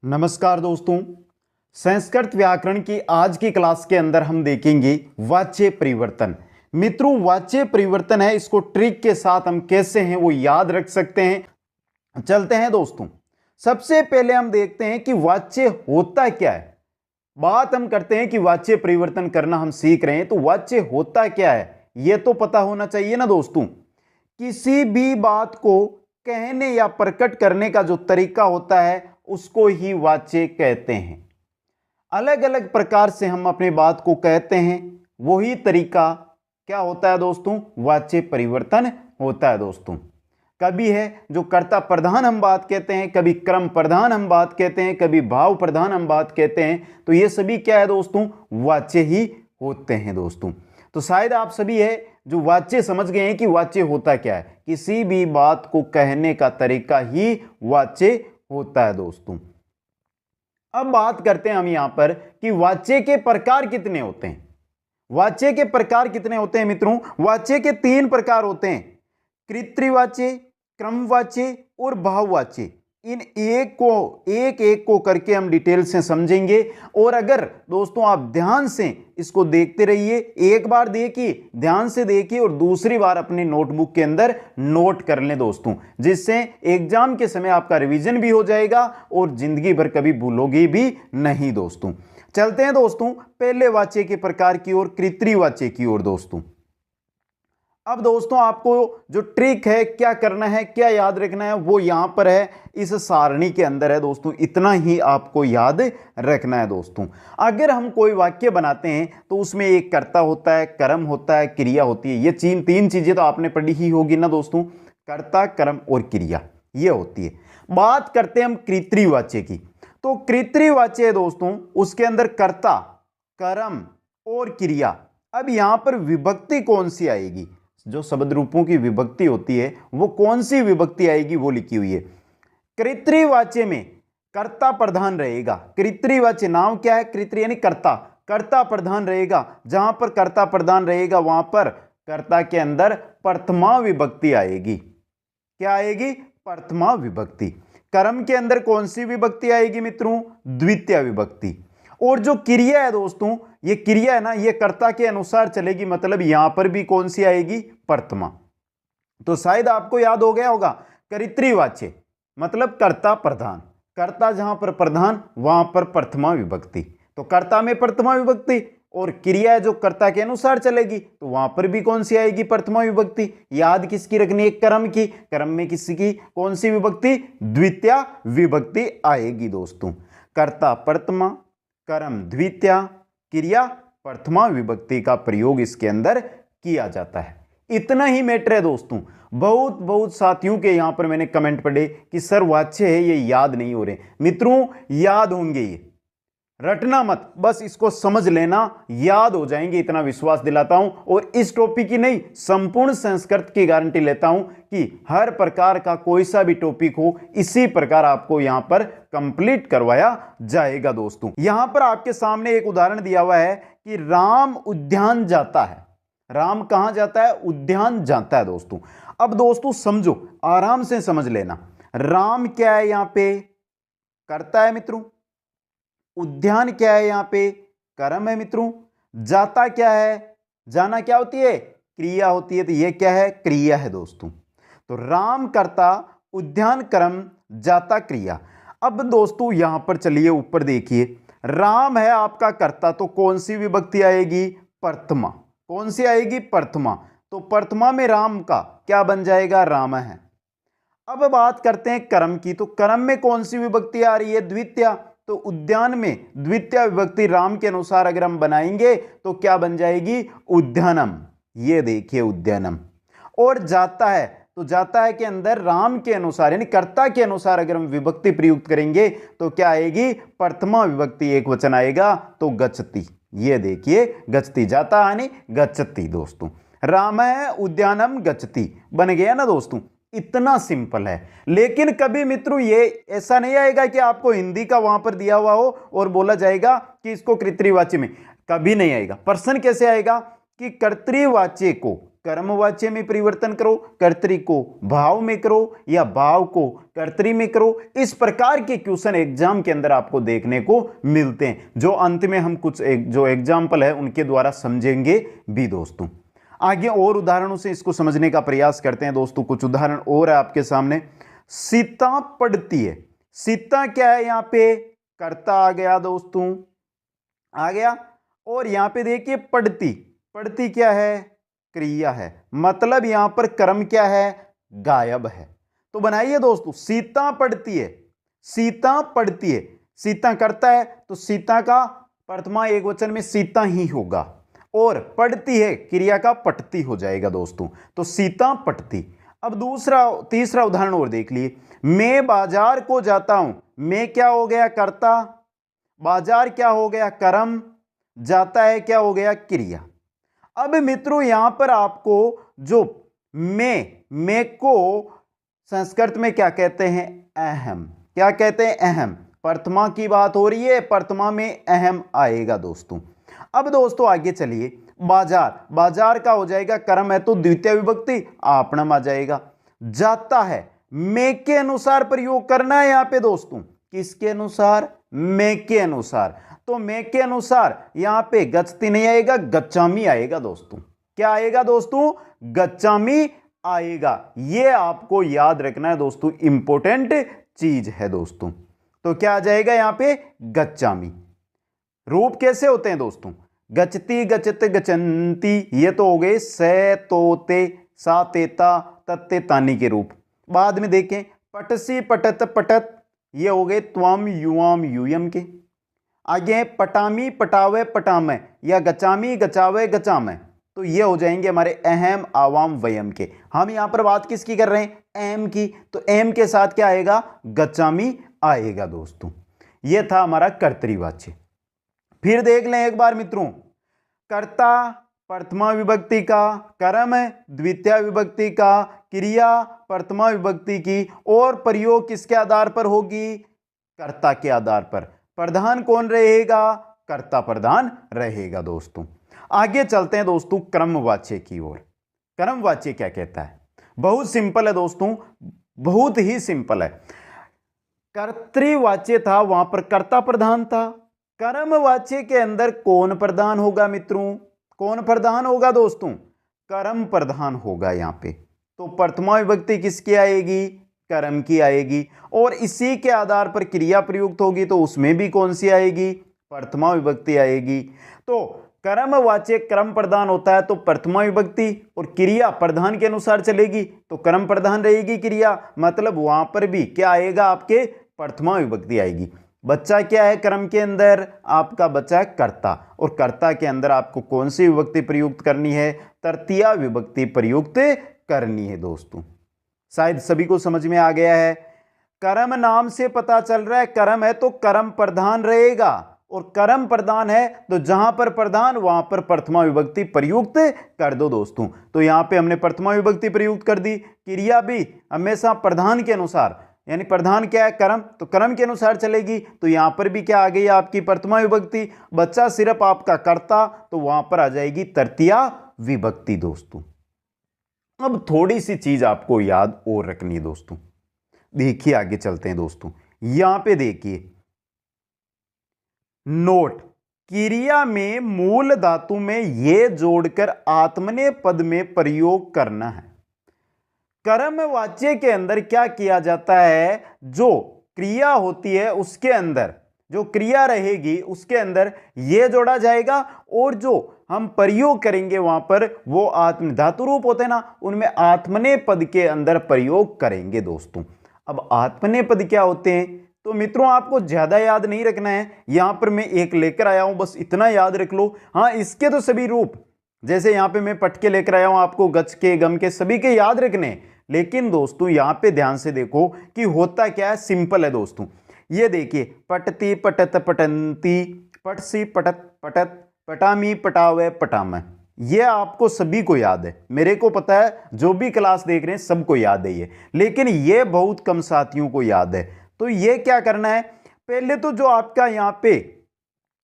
नमस्कार दोस्तों। संस्कृत व्याकरण की आज की क्लास के अंदर हम देखेंगे वाच्य परिवर्तन। मित्रों, वाच्य परिवर्तन है, इसको ट्रिक के साथ हम कैसे हैं वो याद रख सकते हैं। चलते हैं दोस्तों। सबसे पहले हम देखते हैं कि वाच्य होता क्या है। बात हम करते हैं कि वाच्य परिवर्तन करना हम सीख रहे हैं, तो वाच्य होता क्या है यह तो पता होना चाहिए ना दोस्तों। किसी भी बात को कहने या प्रकट करने का जो तरीका होता है उसको ही वाच्य कहते हैं। अलग अलग प्रकार से हम अपनी बात को कहते हैं, वही तरीका क्या होता है दोस्तों, वाच्य परिवर्तन होता है दोस्तों। कभी है जो कर्ता प्रधान हम बात कहते हैं, कभी क्रम प्रधान हम बात कहते हैं, कभी भाव प्रधान हम बात कहते हैं, तो ये सभी क्या है दोस्तों, वाच्य ही होते हैं दोस्तों। तो शायद आप सभी है जो वाच्य समझ गए हैं कि वाच्य होता क्या है। किसी भी बात को कहने का तरीका ही वाच्य होता है दोस्तों। अब बात करते हैं हम यहां पर कि वाच्य के प्रकार कितने होते हैं। वाच्य के प्रकार कितने होते हैं मित्रों, वाच्य के 3 प्रकार होते हैं, कृत्रिवाच्य, क्रमवाच्य और भाववाच्य। इन एक को करके हम डिटेल से समझेंगे। और अगर दोस्तों आप ध्यान से इसको देखते रहिए, एक बार देखिए, ध्यान से देखिए और दूसरी बार अपने नोटबुक के अंदर नोट कर लें दोस्तों, जिससे एग्जाम के समय आपका रिवीजन भी हो जाएगा और जिंदगी भर कभी भूलोगे भी नहीं दोस्तों। चलते हैं दोस्तों पहले वाच्य के प्रकार की ओर, कृत्रिवाच्य की ओर दोस्तों। अब दोस्तों आपको जो ट्रिक है, क्या करना है, क्या याद रखना है, वो यहां पर है, इस सारणी के अंदर है दोस्तों। इतना ही आपको याद रखना है दोस्तों। अगर हम कोई वाक्य बनाते हैं तो उसमें एक कर्ता होता है, कर्म होता है, क्रिया होती है। ये तीन चीजें तो आपने पढ़ी ही होगी ना दोस्तों, कर्ता, कर्म और क्रिया ये होती है। बात करते हैं हम कृत्रिवाच्य की, तो कृत्रिवाच्य है दोस्तों, उसके अंदर कर्ता, कर्म और क्रिया। अब यहां पर विभक्ति कौन सी आएगी, जो शब्द रूपों की विभक्ति होती है वो कौन सी विभक्ति आएगी वो लिखी हुई है। कृत्रिवाच्य में कर्ता प्रधान रहेगा। कृत्रिवाच्य नाम क्या है, कृत्रि यानी कर्ता, कर्ता प्रधान रहेगा। जहां पर कर्ता प्रधान रहेगा वहां पर कर्ता के अंदर प्रथमा विभक्ति आएगी। क्या आएगी, प्रथमा विभक्ति। कर्म के अंदर कौन सी विभक्ति आएगी मित्रों, द्वितीय विभक्ति। और जो क्रिया है दोस्तों, ये क्रिया है ना, ये कर्ता के अनुसार चलेगी, मतलब यहां पर भी कौन सी आएगी, प्रथमा। तो शायद आपको याद हो गया होगा, कृत्रिवाच्य मतलब कर्ता प्रधान, कर्ता जहां पर प्रधान वहां पर प्रथमा विभक्ति। तो कर्ता में प्रथमा विभक्ति, और क्रिया जो कर्ता के अनुसार चलेगी तो वहां पर भी कौन सी आएगी, प्रथमा विभक्ति। याद किसकी रखनी है, कर्म की। कर्म में किसी की कौन सी विभक्ति, द्वितीय विभक्ति आएगी दोस्तों। कर्ता प्रथमा, कर्म द्वितीया, क्रिया प्रथमा विभक्ति का प्रयोग इसके अंदर किया जाता है। इतना ही मैटर है दोस्तों। बहुत साथियों के यहां पर मैंने कमेंट पढ़े कि सर वाच्य है ये याद नहीं हो रहे। मित्रों याद होंगे, ये रटना मत, बस इसको समझ लेना, याद हो जाएंगे, इतना विश्वास दिलाता हूं। और इस टॉपिक की नहीं, संपूर्ण संस्कृत की गारंटी लेता हूं कि हर प्रकार का कोई सा भी टॉपिक हो इसी प्रकार आपको यहां पर कंप्लीट करवाया जाएगा दोस्तों। यहां पर आपके सामने एक उदाहरण दिया हुआ है कि राम उद्यान जाता है। राम कहां जाता है, उद्यान जाता है दोस्तों। अब दोस्तों समझो, आराम से समझ लेना, राम क्या है, यहां पे करता है मित्रों, उद्यान क्या है, यहां पे कर्म है मित्रों, जाता क्या है, जाना क्या होती है, क्रिया होती है, तो ये क्या है, क्रिया है दोस्तों। तो राम कर्ता, उद्यान कर्म, जाता क्रिया। अब दोस्तों यहां पर चलिए ऊपर देखिए, राम है आपका कर्ता, तो कौन सी विभक्ति आएगी, प्रथमा। कौन सी आएगी, प्रथमा। तो प्रथमा में राम का क्या बन जाएगा, राम है। अब बात करते हैं कर्म की, तो कर्म में कौन सी विभक्ति आ रही है, द्वितीया। तो उद्यान में द्वितीय विभक्ति राम के अनुसार अगर हम बनाएंगे तो क्या बन जाएगी, उद्यानम। ये देखिए उद्यानम। और जाता है, तो जाता है के अंदर राम के अनुसार यानी कर्ता के अनुसार अगर हम विभक्ति प्रयुक्त करेंगे तो क्या आएगी, प्रथमा विभक्ति एक वचन आएगा, तो गच्छति। ये देखिए गच्छति, जाता यानी गच्छति दोस्तों। राम है उद्यानम गच्छति, बन गया ना दोस्तों। इतना सिंपल है। लेकिन कभी मित्रों ये ऐसा नहीं आएगा कि आपको हिंदी का वहां पर दिया हुआ हो और बोला जाएगा कि इसको कृत्रिवाच्य में, कभी नहीं आएगा। प्रश्न कैसे आएगा कि कर्तृवाच्य को कर्मवाच्य में परिवर्तन करो, कर्तरी को भाव में करो या भाव को कर्तरी में करो। इस प्रकार के क्वेश्चन एग्जाम के अंदर आपको देखने को मिलते हैं, जो अंत में हम कुछ जो एग्जाम्पल है उनके द्वारा समझेंगे भी दोस्तों। आगे और उदाहरणों से इसको समझने का प्रयास करते हैं दोस्तों। कुछ उदाहरण और है आपके सामने। सीता पढ़ती है। सीता क्या है, यहां पे कर्ता आ गया दोस्तों, आ गया। और यहां पे देखिए पढ़ती, पढ़ती क्या है, क्रिया है, मतलब यहां पर कर्म क्या है, गायब है। तो बनाइए दोस्तों, सीता पढ़ती है, सीता पढ़ती है, सीता करता है तो सीता का प्रथमा एकवचन में सीता ही होगा, और पढ़ती है क्रिया का पढ़ती हो जाएगा दोस्तों, तो सीता पढ़ती। अब तीसरा उदाहरण और देख लिए। मैं बाजार को जाता हूं। मैं क्या हो गया, कर्ता, बाजार क्या हो गया, कर्म, जाता है क्या हो गया, क्रिया। अब मित्रों यहां पर आपको जो मैं को संस्कृत में क्या कहते हैं, अहम, क्या कहते हैं, अहम। प्रथमा की बात हो रही है, प्रथमा में अहम आएगा दोस्तों। अब दोस्तों आगे चलिए। बाजार, बाजार का हो जाएगा कर्म है तो द्वितीय विभक्ति आपणम आ जाएगा। जाता है, मैं के अनुसार प्रयोग करना है यहां पे दोस्तों, किसके अनुसार, मैं के अनुसार। तो मैं के अनुसार यहां पे गच्छति नहीं आएगा, गच्छामि आएगा दोस्तों। क्या आएगा दोस्तों, गच्छामि आएगा। यह आपको याद रखना है दोस्तों, इंपॉर्टेंट चीज है दोस्तों। तो क्या आ जाएगा यहां पे, गच्छामि। रूप कैसे होते हैं दोस्तों, गच्छति, गच्छत, गच्छन्ति, ये तो हो गए से, तो, ते, सा, तेता, तत्ते, तानी के रूप। बाद में देखें पटसी, पटत, पटत, ये हो गए त्वम, युवाम, यूयम के। आगे पटामी, पटावे, पटामे, या गचामी, गचावे, गचामे, तो ये हो जाएंगे हमारे अहम, आवाम, वयम के। हम यहां पर बात किसकी कर रहे हैं, एम की, तो एम के साथ क्या आएगा, गचामी आएगा दोस्तों। यह था हमारा कर्तरीवाच्य। फिर देख लें एक बार मित्रों, कर्ता प्रथमा विभक्ति का, कर्म द्वितीय विभक्ति का, क्रिया प्रथमा विभक्ति की, और प्रयोग किसके आधार पर होगी, कर्ता के आधार पर। प्रधान कौन रहेगा, कर्ता प्रधान रहेगा दोस्तों। आगे चलते हैं दोस्तों क्रमवाच्य की ओर। क्रमवाच्य क्या कहता है, बहुत सिंपल है दोस्तों, बहुत ही सिंपल है। कर्तृवाच्य था, वहां पर कर्ता प्रधान था। कर्मवाच्य के अंदर कौन प्रधान होगा मित्रों, कौन प्रधान होगा दोस्तों, कर्म प्रधान होगा यहां पे। तो प्रथमा विभक्ति किसकी आएगी, कर्म की आएगी, और इसी के आधार पर क्रिया प्रयुक्त होगी तो उसमें भी कौन सी आएगी, प्रथमा विभक्ति आएगी। तो कर्मवाच्य क्रम प्रधान होता है तो प्रथमा विभक्ति, और क्रिया प्रधान के अनुसार चलेगी तो कर्म प्रधान रहेगी क्रिया, मतलब वहां पर भी क्या आएगा, आपके प्रथमा विभक्ति आएगी। बच्चा क्या है कर्म के अंदर, आपका बच्चा है कर्ता, और कर्ता के अंदर आपको कौन सी विभक्ति प्रयुक्त करनी है, तृतीया विभक्ति प्रयुक्त करनी है दोस्तों। शायद सभी को समझ में आ गया है। कर्म नाम से पता चल रहा है कर्म है तो कर्म प्रधान रहेगा, और कर्म प्रधान है तो जहां पर प्रधान वहां पर प्रथमा विभक्ति प्रयुक्त कर दो दोस्तों। तो यहां पे हमने प्रथमा विभक्ति प्रयुक्त कर दी। क्रिया भी हमेशा प्रधान के अनुसार, यानी प्रधान क्या है कर्म, तो कर्म के अनुसार चलेगी, तो यहां पर भी क्या आ गई आपकी प्रथमा विभक्ति। बच्चा सिर्फ आपका कर्ता, तो वहां पर आ जाएगी तृतीया विभक्ति दोस्तों। अब थोड़ी सी चीज आपको याद और रखनी है दोस्तों, देखिए आगे चलते हैं दोस्तों। यहां पे देखिए नोट, क्रिया में मूल धातु में ये जोड़कर आत्मनेय पद में प्रयोग करना है। कर्मवाच्य के अंदर क्या किया जाता है, जो क्रिया होती है उसके अंदर, जो क्रिया रहेगी उसके अंदर ये जोड़ा जाएगा, और जो हम प्रयोग करेंगे वहां पर वो आत्म धातु रूप होते हैं ना, उनमें आत्मनेय पद के अंदर प्रयोग करेंगे दोस्तों। अब आत्मनेय पद क्या होते हैं, तो मित्रों आपको ज्यादा याद नहीं रखना है, यहां पर मैं एक लेकर आया हूं, बस इतना याद रख लो। हाँ, इसके तो सभी रूप, जैसे यहां पे मैं पट के लेकर आया हूं, आपको गच के, गम के, सभी के याद रखने। लेकिन दोस्तों यहां पे ध्यान से देखो कि होता क्या है, सिंपल है दोस्तों। ये देखिए पटती, पटत, पटंती, पटसी, पटत, पटत, पटामी, पटावे, पटामे, ये आपको सभी को याद है, मेरे को पता है, जो भी क्लास देख रहे हैं सबको याद है ये, लेकिन ये बहुत कम साथियों को याद है। तो ये क्या करना है, पहले तो जो आपका यहाँ पे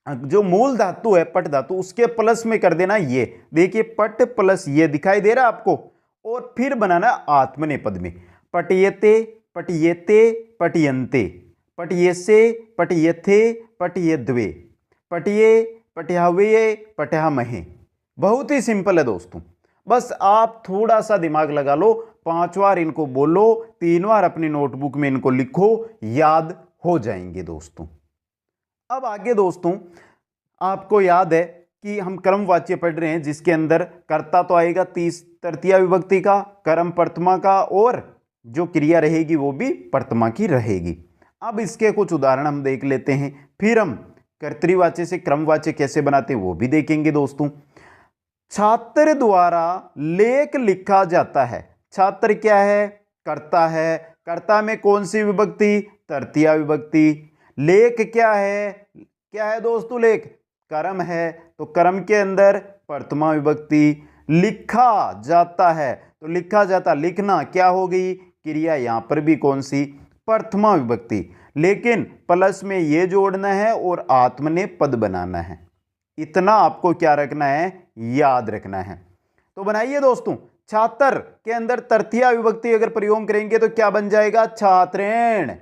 जो मूल धातु है पट धातु उसके प्लस में कर देना ये, देखिए पट प्लस ये दिखाई दे रहा है आपको, और फिर बनाना आत्मनेपद में पटयते पटयते पटयन्ते पटयसे पटयथे पटयद्वे पटये पटयावे पटयामहे। बहुत ही सिंपल है दोस्तों, बस आप थोड़ा सा दिमाग लगा लो, 5 बार इनको बोलो, 3 बार अपनी नोटबुक में इनको लिखो, याद हो जाएंगे दोस्तों। अब आगे दोस्तों आपको याद है कि हम क्रमवाच्य पढ़ रहे हैं जिसके अंदर कर्ता तो आएगा तृतीया विभक्ति का, कर्म प्रथमा का, और जो क्रिया रहेगी वो भी प्रथमा की रहेगी। अब इसके कुछ उदाहरण हम देख लेते हैं, फिर हम कर्तृवाच्य से क्रमवाच्य कैसे बनाते हैं वो भी देखेंगे दोस्तों। छात्र द्वारा लेख लिखा जाता है। छात्र क्या है? कर्ता है। कर्ता में कौन सी विभक्ति? तृतीया विभक्ति। लेख क्या है? क्या है दोस्तों? लेख कर्म है, तो कर्म के अंदर प्रथमा विभक्ति। लिखा जाता है, तो लिखा जाता, लिखना क्या हो गई? क्रिया, यहां पर भी कौन सी? प्रथमा विभक्ति। लेकिन प्लस में ये जोड़ना है और आत्मनेपद बनाना है। इतना आपको क्या रखना है? याद रखना है। तो बनाइए दोस्तों, छात्र के अंदर तृतीया विभक्ति अगर प्रयोग करेंगे तो क्या बन जाएगा? छात्रेण।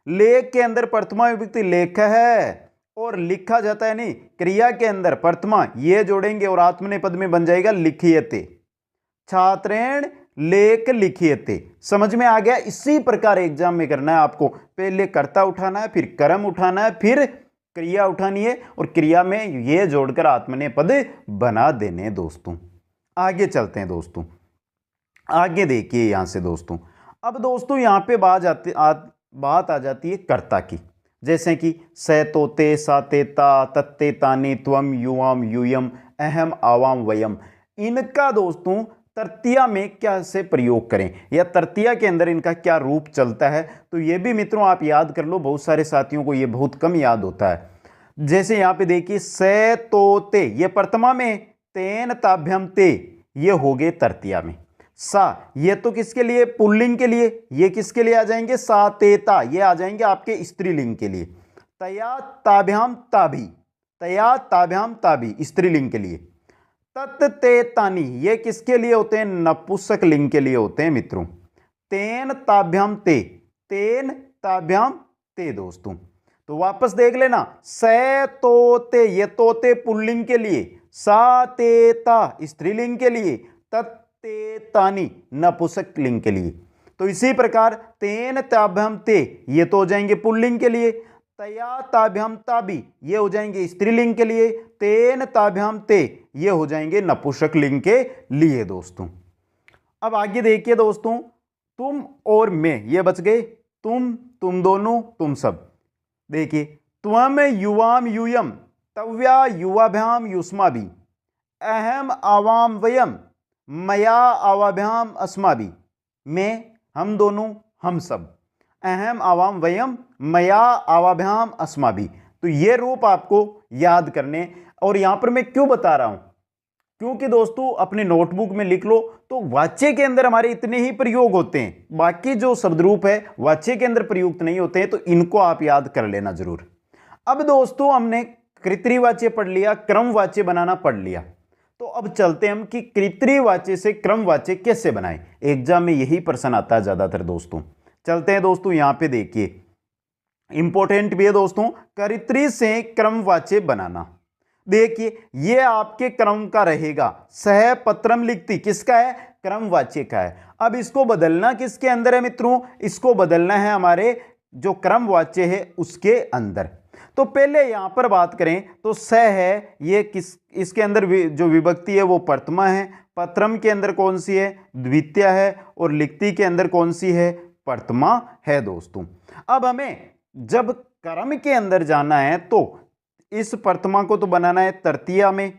लेख के अंदर प्रथमा विभक्ति लेख है, और लिखा जाता है नहीं, क्रिया के अंदर प्रथमा ये जोड़ेंगे और आत्मनेपद में बन जाएगा लिखियते। छात्रेण लेख लिखियते। समझ में आ गया? इसी प्रकार एग्जाम में करना है आपको, पहले कर्ता उठाना है, फिर कर्म उठाना है, फिर क्रिया उठानी है, और क्रिया में ये जोड़कर आत्मनेपद बना देने दोस्तों। आगे चलते हैं दोस्तों, आगे देखिए यहां से दोस्तों। अब दोस्तों यहां पे बात आ जाती है कर्ता की, जैसे कि स तोते सा तेता तत्ते तानी त्वम युवाम यूयम अहम आवाम वयम। इनका दोस्तों तृतीया में क्या से प्रयोग करें, या तृतीया के अंदर इनका क्या रूप चलता है, तो ये भी मित्रों आप याद कर लो। बहुत सारे साथियों को ये बहुत कम याद होता है। जैसे यहां पे देखिए स तोते ये प्रथमा में, तेन ताभ्यम ते ये हो गए तृतीया में। सा ये तो किसके लिए? पुल्लिंग के लिए। ये किसके लिए आ जाएंगे? सा तेता ये आ जाएंगे आपके स्त्रीलिंग के लिए। तया ताभ्याम ताभी, तया ताभ्याम ताभी स्त्रीलिंग के लिए। तत् ते तानी ये किसके लिए होते हैं? नपुंसक लिंग के लिए होते हैं मित्रों। तेन ताभ्याम ते, तेन ताभ्याम ते दोस्तों। तो वापस देख लेना, स तोते ये तोते पुल्लिंग के लिए, सा तेता स्त्रीलिंग के लिए, तत्ते तानी नपुंसक लिंग के लिए। तो इसी प्रकार तेन ताभ्याम ते ये तो हो जाएंगे पुल्लिंग के लिए, तया ताभ्याम ताबी ये हो जाएंगे स्त्रीलिंग के लिए, तेन ताभ्याम ते ये हो जाएंगे नपुंसक लिंग के लिए दोस्तों। अब आगे देखिए दोस्तों, तुम और मैं ये बच गए, तुम दोनों, तुम सब। देखिए त्वम युवाम यूयम तव्या युवाभ्याम युष्माभि अहम आवाम वयम मया आवाभ्याम अस्माभि। मैं, हम दोनों, हम सब। अहम आवाम वयम मया आवाभ्याम अस्माभि। तो ये रूप आपको याद करने, और यहां पर मैं क्यों बता रहा हूं, क्योंकि दोस्तों अपने नोटबुक में लिख लो, तो वाच्य के अंदर हमारे इतने ही प्रयोग होते हैं, बाकी जो शब्द रूप है वाच्य के अंदर प्रयुक्त नहीं होते हैं, तो इनको आप याद कर लेना जरूर। अब दोस्तों हमने कृत्रिवाच्य पढ़ लिया, क्रमवाच्य बनाना पढ़ लिया, तो अब चलते हैं हम कि कृत्रिवाच्य से क्रमवाच्य कैसे बनाएं। एग्जाम में यही प्रश्न आता है ज्यादातर दोस्तों। चलते हैं दोस्तों, यहां पे देखिए इंपॉर्टेंट भी है दोस्तों, कर्तृ से क्रमवाच्य बनाना। देखिए ये आपके क्रम का रहेगा, सह पत्रम लिखती किसका है? क्रमवाच्य का है। अब इसको बदलना किसके अंदर है मित्रों? इसको बदलना है हमारे जो क्रमवाच्य है उसके अंदर। तो पहले यहां पर बात करें तो स है, ये किस, इसके अंदर जो विभक्ति है वो प्रथमा है, पत्रम के अंदर कौन सी है? द्वितीया है, और लिखती के अंदर कौन सी है? प्रथमा है दोस्तों। अब हमें जब कर्म के अंदर जाना है तो इस प्रथमा को तो बनाना है तृतीया में,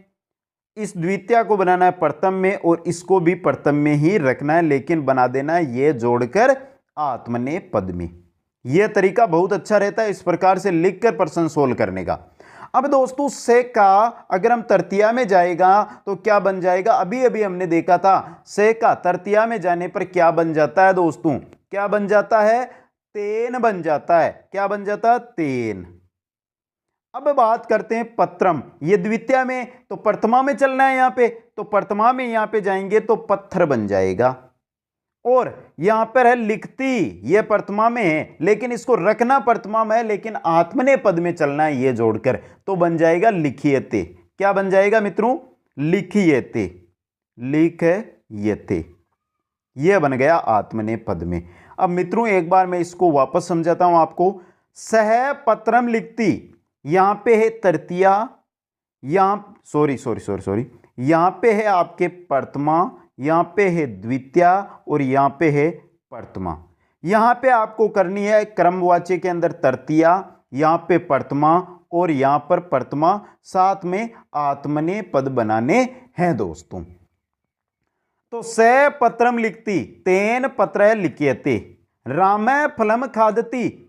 इस द्वितीया को बनाना है प्रथम में, और इसको भी प्रथम में ही रखना है, लेकिन बना देना है ये जोड़कर आत्मनेपद में। यह तरीका बहुत अच्छा रहता है इस प्रकार से लिखकर प्रश्न सोल्व करने का। अब दोस्तों से का अगर हम तृतीया में जाएगा तो क्या बन जाएगा? अभी अभी हमने देखा था से का तृतीया में जाने पर क्या बन जाता है दोस्तों? क्या बन जाता है? तेन बन जाता है। क्या बन जाता है? तेन। अब बात करते हैं पत्रम, ये द्वितीया में, तो प्रथमा में चलना है यहां पे, तो प्रथमा में यहां पे जाएंगे तो पत्थर बन जाएगा। और यहां पर है लिखती, ये प्रथमा में है लेकिन इसको रखना प्रथमा में है, लेकिन आत्मनेय पद में चलना है ये जोड़कर, तो बन जाएगा लिखियते। क्या बन जाएगा मित्रों? लिखियते, लिखयते, ये बन गया आत्मनेय पद में। अब मित्रों एक बार मैं इसको वापस समझाता हूं आपको। सह पत्रम लिखती, यहां पे है तृतीया, यहां सॉरी यहां पे है आपके प्रथमा, यहां पे है द्वितीया और यहां पे है प्रथमा। यहां पे आपको करनी है क्रमवाच्य के अंदर तृतीया, यहां पे प्रथमा और यहां पर प्रथमा, साथ में आत्मनेय पद बनाने हैं दोस्तों। तो स पत्रम लिखती, तेन पत्र लिख्यते, रामय फलम खादती,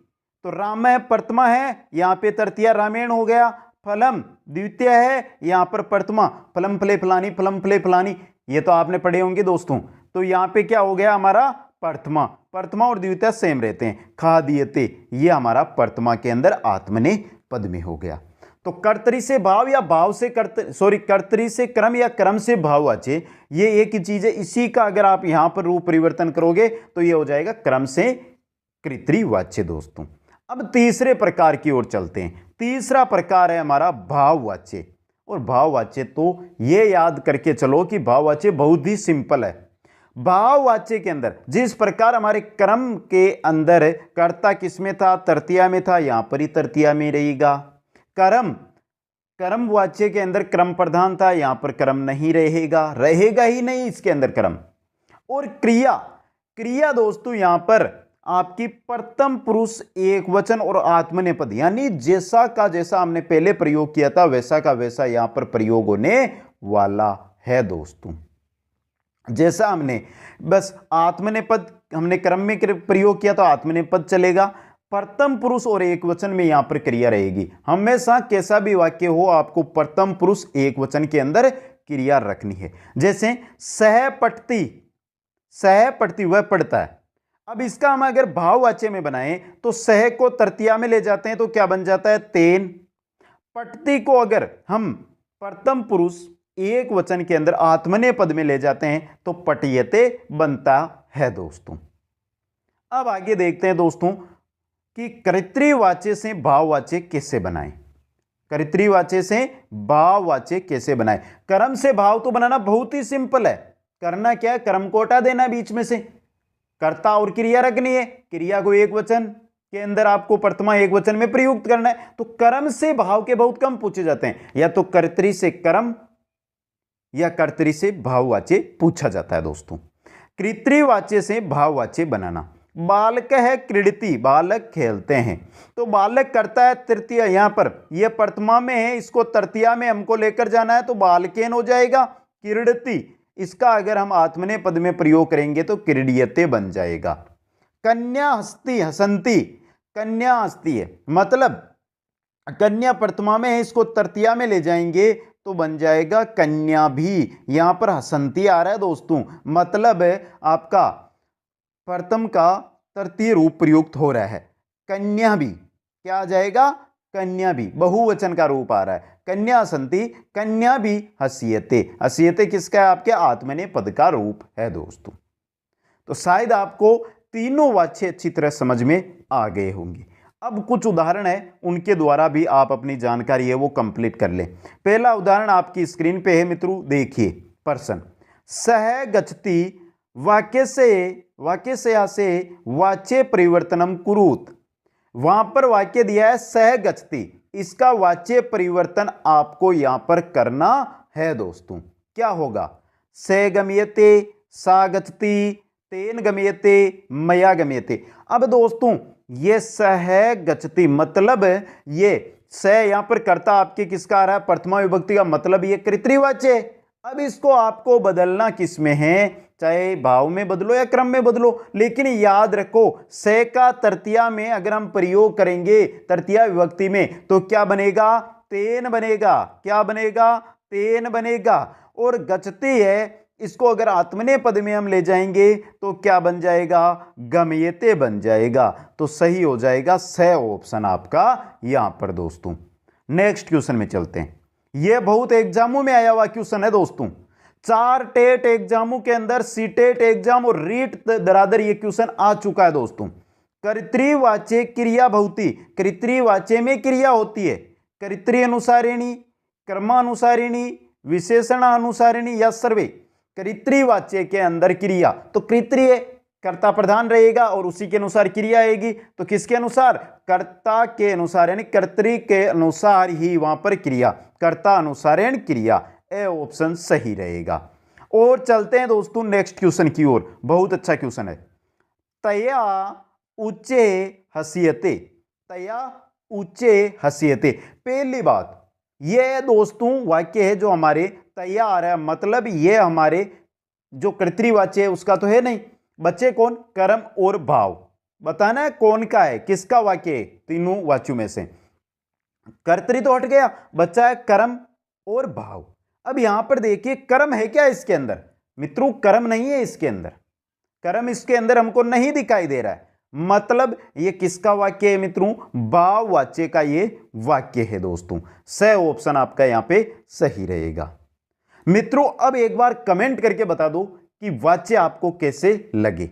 तो रामय प्रथमा है, यहां पे तृतीया रामायण हो गया, फलम द्वितीय है, यहां पर प्रथमा फलम फले फलानी, फलम फले फलानी, ये तो आपने पढ़े होंगे दोस्तों। तो यहां पे क्या हो गया हमारा? प्रथमा, प्रथमा और द्वितीय सेम रहते हैं, खादियते, ये हमारा प्रथमा के अंदर आत्मनेय पद में हो गया। तो कर्तरी से भाव या भाव से कर्तरी से क्रम या क्रम से भाववाच्य, ये एक ही चीज है। इसी का अगर आप यहां पर रूप परिवर्तन करोगे तो ये हो जाएगा क्रम से कर्तृवाच्य दोस्तों। अब तीसरे प्रकार की ओर चलते हैं। तीसरा प्रकार है हमारा भाववाच्य। और भाववाच्य तो ये याद करके चलो कि भाववाच्य बहुत ही सिंपल है। भाववाच्य के अंदर जिस प्रकार हमारे क्रम के अंदर कर्ता किसमें था? तृतीया में था, यहां पर ही तृतीया में रहेगा। कर्म वाच्य के अंदर क्रम प्रधान था, यहां पर क्रम नहीं रहेगा ही नहीं इसके अंदर क्रम। और क्रिया दोस्तों यहां पर आपकी प्रथम पुरुष एक वचन और आत्मनेय पद, यानी जैसा का जैसा हमने पहले प्रयोग किया था वैसा का वैसा यहां पर प्रयोग होने वाला है दोस्तों। जैसा हमने बस आत्मनेय पद हमने क्रम में प्रयोग किया तो आत्मनेय पद चलेगा, प्रथम पुरुष और एक वचन में यहां पर क्रिया रहेगी। हमेशा कैसा भी वाक्य हो आपको प्रथम पुरुष एक वचन के अंदर क्रिया रखनी है। जैसे सह पठती, वह पढ़ता है। अब इसका हम अगर भाववाच्य में बनाएं तो सह को तृतीया में ले जाते हैं तो क्या बन जाता है? तेन। पठती को अगर हम प्रथम पुरुष एक वचन के अंदर आत्मनेय पद में ले जाते हैं तो पठियते बनता है दोस्तों। अब आगे देखते हैं दोस्तों कि कर्तृवाच्य से भाववाच्य कैसे बनाएं। कर्तृवाच्य से भाववाच्य कैसे बनाएं? कर्म से भाव तो बनाना बहुत ही सिंपल है। करना क्या है? कर्म को हटा देना बीच में से, कर्ता और क्रिया रखनी है। क्रिया को एक वचन के अंदर आपको प्रथमा एक वचन में प्रयुक्त करना है। तो कर्म से भाव के बहुत कम पूछे जाते हैं, या तो कर्तरी से कर्म या कर्तरी से भाववाच्य पूछा जाता है दोस्तों। कर्तृवाच्य से भाववाच्य बनाना। बालक है क्रीडति, बालक खेलते हैं, तो बालक करता है तृतीया, यहां पर यह प्रथमा में है, इसको तृतीया में हमको लेकर जाना है तो बालकेन हो जाएगा। क्रीडति, इसका अगर हम आत्मनेय पद में प्रयोग करेंगे तो क्रीडियते बन जाएगा। कन्या हस्ती, हसंती, कन्या हस्ती है, मतलब कन्या प्रथमा में है, इसको तृतीया में ले जाएंगे तो बन जाएगा कन्या भी। यहां पर हसंती आ रहा है दोस्तों, मतलब आपका प्रथम का तृतीय रूप प्रयुक्त हो रहा है। कन्या भी क्या आ जाएगा? कन्या भी, बहुवचन का रूप आ रहा है। कन्या हसंती, कन्या भी हसीयते। हसीयते किसका है? आपके आत्मनेय पद का रूप है दोस्तों। तो शायद आपको तीनों वाच्य अच्छी तरह समझ में आ गए होंगे। अब कुछ उदाहरण है, उनके द्वारा भी आप अपनी जानकारी है वो कंप्लीट कर लें। पहला उदाहरण आपकी स्क्रीन पे है मित्रों, देखिए। पर्सन सह गच्छति, वाक्य से वाच्य परिवर्तनम कुरुत। वहां पर वाक्य दिया है सह गच्छति, इसका वाच्य परिवर्तन आपको यहां पर करना है दोस्तों। क्या होगा? से गम्यते, सा गच्छति, तेन गम्यते, मया गम्यते। अब दोस्तों ये सह गच्छति मतलब ये स यहां पर कर्ता आपके किसका आ रहा है? प्रथमा विभक्ति का, मतलब ये कर्तृवाच्य है। अब इसको आपको बदलना किस में है? चाहे भाव में बदलो या क्रम में बदलो, लेकिन याद रखो से का तृतीया में अगर हम प्रयोग करेंगे तृतीया विभक्ति में तो क्या बनेगा? तेन बनेगा। क्या बनेगा? तेन बनेगा। और गच्छति है, इसको अगर आत्मनेय पद में हम ले जाएंगे तो क्या बन जाएगा? गम्यते बन जाएगा। तो सही हो जाएगा स ऑप्शन आपका यहां पर दोस्तों। नेक्स्ट क्वेश्चन में चलते हैं। यह बहुत एग्जामों में आया हुआ क्वेश्चन है दोस्तों। 4 टेट एग्जामों के अंदर, सीटेट एग्जाम और रीट बराबर ये क्वेश्चन आ चुका है दोस्तों। कर्तृवाच्य क्रिया बहुती, कर्तृवाच्य में क्रिया होती है कर्तृ अनुसारिणी, कर्मानुसारिणी, विशेषणानुसारिणी या सर्वे। कर्तृवाच्य के अंदर क्रिया तो कर्तृ कर्ता प्रधान रहेगा और उसी के अनुसार क्रिया आएगी। तो किसके अनुसार? कर्ता के अनुसार, यानी कर्तृ के अनुसार ही वहां पर क्रिया, कर्ता अनुसारेण क्रिया। ए ऑप्शन सही रहेगा। और चलते हैं दोस्तों नेक्स्ट क्वेश्चन की ओर। बहुत अच्छा क्वेश्चन है। तया ऊंचे हसीयते, तया ऊंचे हसीयते। पहली बात, यह दोस्तों वाक्य है जो हमारे तया आ रहा है, मतलब यह हमारे जो कर्तृवाच्य है उसका तो है नहीं। बच्चे कौन? कर्म और भाव। बताना है कौन का है, किसका वाक्य है तीनों वाच्यों में से। कर्तृ तो हट गया, बच्चा है कर्म और भाव। अब यहां पर देखिए कर्म है क्या इसके अंदर? मित्रों कर्म नहीं है इसके अंदर, कर्म इसके अंदर हमको नहीं दिखाई दे रहा है। मतलब ये किसका वाक्य है मित्रों? भाव वाच्य का ये वाक्य है दोस्तों। स ऑप्शन आपका यहां पे सही रहेगा। मित्रों अब एक बार कमेंट करके बता दो कि वाच्य आपको कैसे लगे।